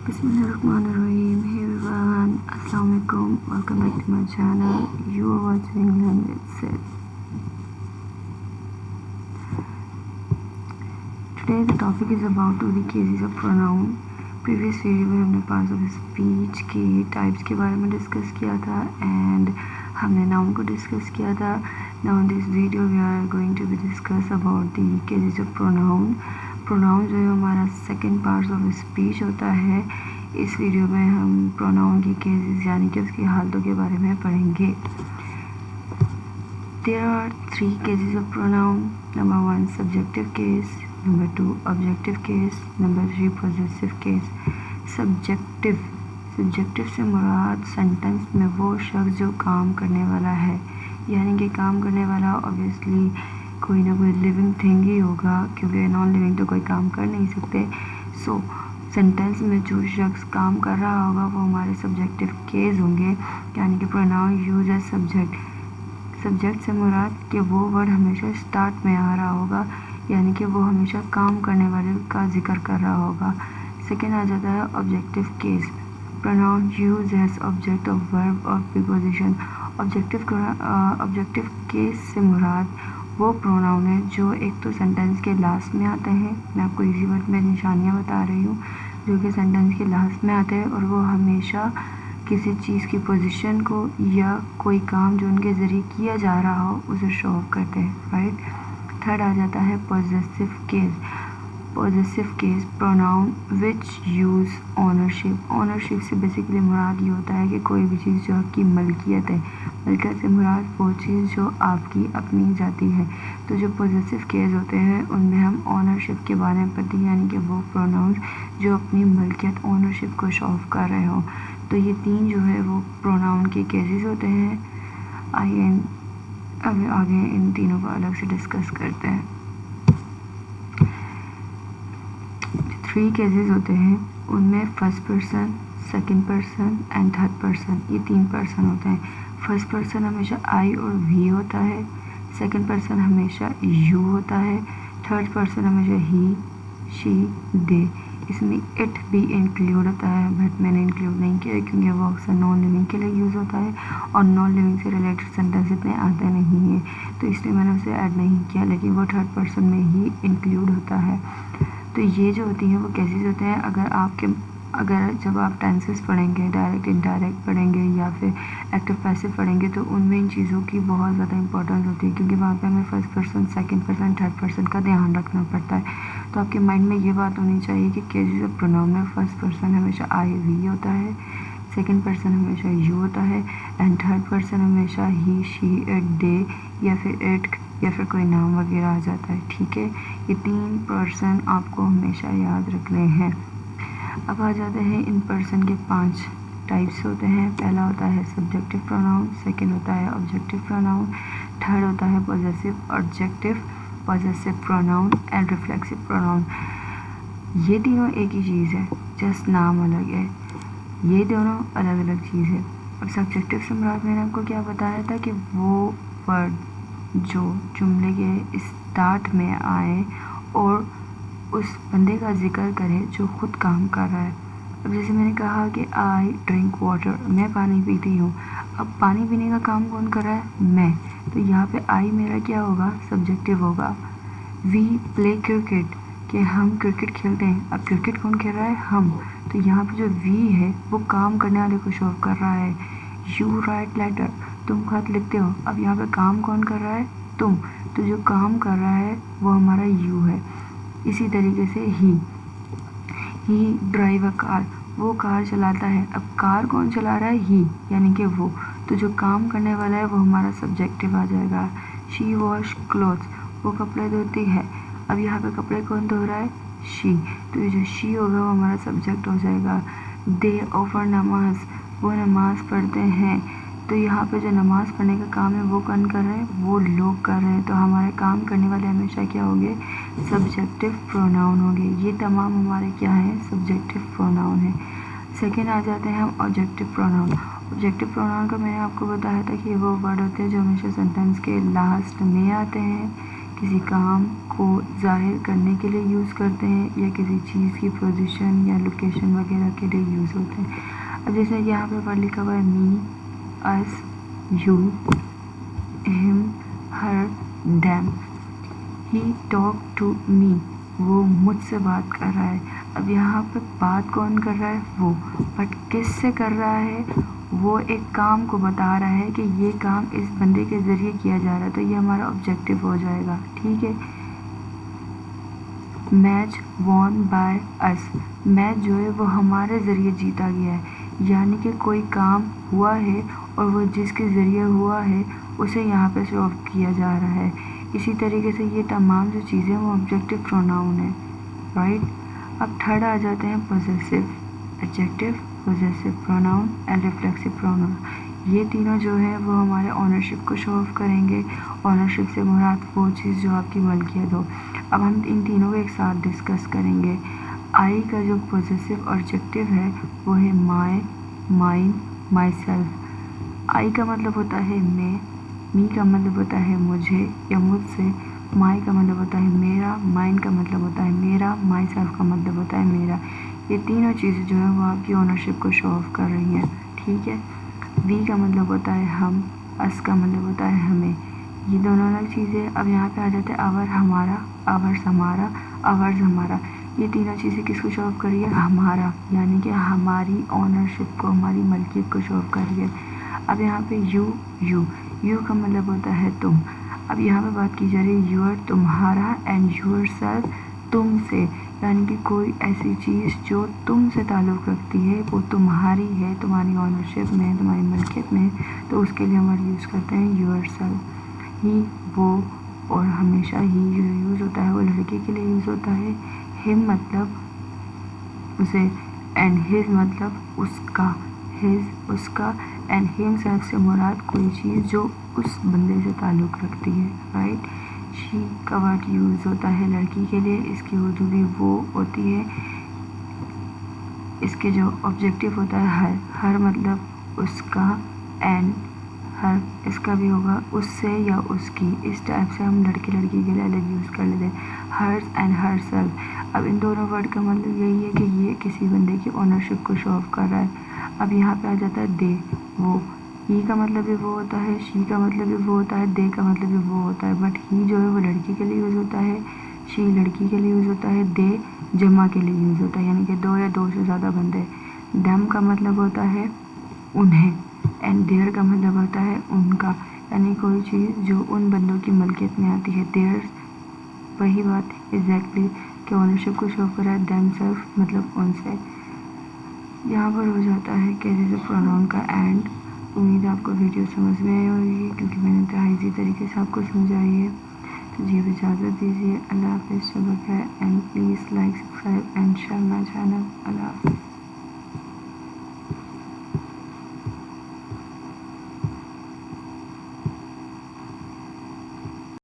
Bismillahirrahmanirrahim. Hey everyone, Assalamualaikum. Welcome back to my channel. You are watching Language Set. Today the topic is about two the cases of pronoun. Previous video में हमने parts of speech के types के बारे में discuss किया था and हमने noun को डिस्कस किया था. Now in this video we are going to be discuss about the cases of pronoun. Pronoun जो है हमारा सेकंड पार्ट ऑफ स्पीच होता है. इस वीडियो में हम प्रोनाउन की केसेस यानी कि उसकी हालतों के बारे में पढ़ेंगे. There are 3 cases of pronoun. Number 1 subjective case, number 2 objective case, number 3 possessive case. Subjective से मुराद सेंटेंस में वो शख्स जो काम करने वाला है, यानी कि काम करने वाला ऑब्वियसली कोई ना कोई लिविंग थिंग ही होगा, क्योंकि नॉन लिविंग तो कोई काम कर नहीं सकते. सो सेंटेंस में जो शख्स काम कर रहा होगा वो हमारे सब्जेक्टिव केस होंगे, यानी कि प्रोनाउन यूज एज सब्जेक्ट से मुराद कि वो वर्ड हमेशा स्टार्ट में आ रहा होगा, यानी कि वो हमेशा काम करने वाले का जिक्र कर रहा होगा. सेकेंड आ जाता है objective case. Pronoun use as object of verb और प्रीपोजिशन. ऑब्जेक्टिव केस से मुराद वो प्रोनाउन है जो एक तो सेंटेंस के लास्ट में आते हैं. मैं आपको इसी वर्ड में निशानियाँ बता रही हूँ जो कि सेंटेंस के लास्ट में आते हैं और वो हमेशा किसी चीज़ की पोजीशन को या कोई काम जो उनके ज़रिए किया जा रहा हो उसे शो ऑफ करते हैं. राइट. थर्ड आ जाता है possessive case. Possessive case pronoun विच यूज़ ऑनरशिप. ऑनरशिप से बेसिकली मुराद ये होता है कि कोई भी चीज़ जो आपकी मलकियत है, मलकियत से मुराद वो चीज़ जो आपकी अपनी जाती है. तो जो पॉजेसिव केस होते हैं उनमें हम ऑनरशिप के बारे में पढ़ते हैं, यानी कि वो प्रोनाउंस जो अपनी मलकियत ऑनरशिप को शो ऑफ कर रहे हो. तो ये 3 जो है वो प्रोनाउन के केसेस होते हैं. आइए अब आगे इन तीनों को अलग से डिस्कस करते हैं. 3 केसेस होते हैं उनमें first person, second person and third person, ये 3 पर्सन होते हैं. फर्स्ट पर्सन हमेशा आई और वी होता है, सेकंड पर्सन हमेशा यू होता है, थर्ड पर्सन हमेशा ही, शी, दे. इसमें इट भी इंक्लूड होता है, बट मैंने इंक्लूड नहीं किया क्योंकि वो अक्सर नॉन लिविंग के लिए यूज़ होता है और नॉन लिविंग से रिलेटेड सेंटेंस इतने आते नहीं हैं, तो इसलिए मैंने उसे ऐड नहीं किया, लेकिन वो थर्ड पर्सन में ही इंक्लूड होता है. तो ये जो होती हैं वो केसेस होते हैं अगर जब आप टेंसेस पढ़ेंगे, डायरेक्ट इनडायरेक्ट पढ़ेंगे या फिर एक्टिव पैसिव पढ़ेंगे, तो उनमें इन चीज़ों की बहुत ज़्यादा इंपॉर्टेंस होती है, क्योंकि वहाँ पे हमें first person, second person, third person का ध्यान रखना पड़ता है. तो आपके माइंड में ये बात होनी चाहिए कि केसेस ऑफ प्रोनाउन में फर्स्ट पर्सन हमेशा आई वी होता है, सेकंड पर्सन हमेशा यू होता है एंड थर्ड पर्सन हमेशा ही, शी, इट, दे या फिर इट या फिर कोई नाम वगैरह आ जाता है. ठीक है, ये 3 पर्सन आपको हमेशा याद रखने हैं. अब आ जाते हैं इन पर्सन के 5 टाइप्स होते हैं. पहला होता है सब्जेक्टिव प्रोनाउन, सेकंड होता है ऑब्जेक्टिव प्रोनाउन, थर्ड होता है possessive pronoun and reflexive pronoun. ये तीनों एक ही चीज़ है, जस्ट नाम अलग है. ये दोनों अलग अलग चीज़ है. अब सब्जेक्टिव से मुराद मैंने आपको क्या बताया था कि वो वर्ड जो जुमले के स्टार्ट में आए और उस बंदे का जिक्र करे जो खुद काम कर रहा है. अब जैसे मैंने कहा कि आई ड्रिंक वाटर, मैं पानी पीती हूँ. अब पानी पीने का काम कौन कर रहा है? मैं. तो यहाँ पे आई मेरा क्या होगा? सब्जेक्टिव होगा. वी प्ले क्रिकेट, कि हम क्रिकेट खेलते हैं. अब क्रिकेट कौन खेल रहा है? हम. तो यहाँ पे जो वी है वो काम करने वाले को शो कर रहा है. यू राइट लेटर, तुम खत लिखते हो. अब यहाँ पे काम कौन कर रहा है? तुम. तो जो काम कर रहा है वो हमारा यू है. इसी तरीके से ही ड्राइव अ कार, वो कार चलाता है. अब कार कौन चला रहा है? ही, यानी कि वो. तो जो काम करने वाला है वो हमारा सब्जेक्टिव आ जाएगा. शी वॉश क्लोथ्स, वो कपड़े धोती है. अब यहाँ पे कपड़े कौन धो रहा है? शी. तो ये जो शी होगा वो हमारा सब्जेक्ट हो जाएगा. दे ऑफर नमाज, वो नमाज पढ़ते हैं. तो यहाँ पे जो नमाज़ पढ़ने का काम है वो कौन कर रहे हैं? वो लोग कर रहे हैं. तो हमारे काम करने वाले हमेशा क्या होंगे? सब्जेक्टिव प्रोनाउन होंगे. ये तमाम हमारे क्या हैं? सब्जेक्टिव प्रोनाउन है. सेकेंड आ जाते हैं हम ऑब्जेक्टिव प्रोनाउन. ऑब्जेक्टिव प्रोनाउन का मैंने आपको बताया था कि वो वर्ड होते हैं जो हमेशा सेंटेंस के लास्ट में आते हैं, किसी काम को ज़ाहिर करने के लिए यूज़ करते हैं या किसी चीज़ की पोजीशन या लोकेशन वगैरह के लिए यूज़ होते हैं। अब जैसे यहाँ पे पर लिखा हुआ है me, us, you, him, her, them. He talk to me, वो मुझसे बात कर रहा है। अब यहाँ पे बात कौन कर रहा है? वो। बट किस से कर रहा है? वो एक काम को बता रहा है कि ये काम इस बंदे के ज़रिए किया जा रहा है, तो ये हमारा ऑब्जेक्टिव हो जाएगा। ठीक है। Match won by us, match जो है वो हमारे ज़रिए जीता गया है, यानी कि कोई काम हुआ है और वो जिसके ज़रिए हुआ है उसे यहाँ पे शो ऑफ किया जा रहा है। इसी तरीके से ये तमाम जो चीज़ें वो ऑब्जेक्टिव प्रोनाउन है, राइट। अब थर्ड आ जाते हैं possessive, adjective, possessive pronoun and reflexive pronoun. ये तीनों जो है वो हमारे ऑनरशिप को शो ऑफ करेंगे। ऑनरशिप से मुराद वो चीज़ जो आपकी मलकियत हो। अब हम इन तीनों को एक साथ डिस्कस करेंगे। आई का जो पोजेसिव ऑब्जेक्टिव है वो है माय, माइन, माई सेल्फ। आई का मतलब होता है मैं, मी का मतलब होता है मुझे या मुझसे, माई का मतलब होता है मेरा, माइन का मतलब होता है मेरा, माई सेल्फ का मतलब होता है मेरा। ये तीनों चीज़ें जो है वो आपकी ओनरशिप को शो ऑफ कर रही हैं। ठीक है। वी का मतलब होता है हम, अस का मतलब होता है हमें। ये दोनों अलग चीज़ें। अब यहाँ पे आ जाते हैं आवर हमारा, आवर्स हमारा, आवर्स हमारा। ये तीनों चीज़ें किसको शो ऑफ कर रही है? हमारा, यानी कि हमारी ऑनरशिप को, हमारी मलकियत को शो ऑफ कर रही है। अब यहाँ पे यू, यू का मतलब होता है तुम। अब यहाँ पे बात की जा रही है यूर, तुम्हारा, एंड यूर सेल्फ, तुमसे, यानी कि कोई ऐसी चीज़ जो तुम से ताल्लुक़ रखती है वो तुम्हारी है, तुम्हारी ऑनरशिप में, तुम्हारी मलकियत में, तो उसके लिए हम यूज़ करते हैं यूर सेल्फ। ही, वो, और हमेशा ही जो यूज़ होता है वो लड़के के लिए यूज़ होता है। हिम मतलब उसे, एंड हिज मतलब उसका, हिज उसका, एंड हिमसेल्फ से मुराद कोई चीज़ जो उस बंदे से ताल्लुक़ रखती है, राइट। शी का वर्ड यूज़ होता है लड़की के लिए, इसकी उर्दू भी वो होती है। इसके जो ऑब्जेक्टिव होता है हर, हर मतलब उसका, एंड हर इसका भी होगा उससे या उसकी। इस टाइप से हम लड़के लड़की के लिए अलग यूज़ कर लेते हैं, हर्स एंड हर सेल्फ। अब इन दोनों वर्ड का मतलब यही है कि ये किसी बंदे की ओनरशिप को शो ऑफ कर रहा है। अब यहाँ पे आ जाता है दे, वो। ही का मतलब भी वो होता है, शी का मतलब भी वो होता है, दे का मतलब भी वो होता है। बट ही जो है वो लड़की के लिए यूज़ होता है, शी लड़की के लिए यूज़ होता है, दे जमा के लिए यूज़ होता है, यानी कि दो या दो से ज़्यादा बंदे। दम का मतलब होता है उन्हें, एंड देयर का मतलब होता है उनका, यानी कोई चीज़ जो उन बंदों की मलकियत में आती है। देयर, वही बात एग्जैक्टली कि ओनरशिप को शो कर रहा है, देम सेल्फ मतलब उनसे। यहाँ पर हो जाता है कैसे से प्रोनाउन का एंड। उम्मीद है आपको वीडियो समझ में आई होगी, क्योंकि मैंने इंतहाई इसी तरीके से आपको समझाई है। तो जी अब इजाज़त दीजिए। अल्लाह हाफ़िज़, शब ख़ैर, and please like, subscribe and share my channel. अल्लाह हाफ़िज़।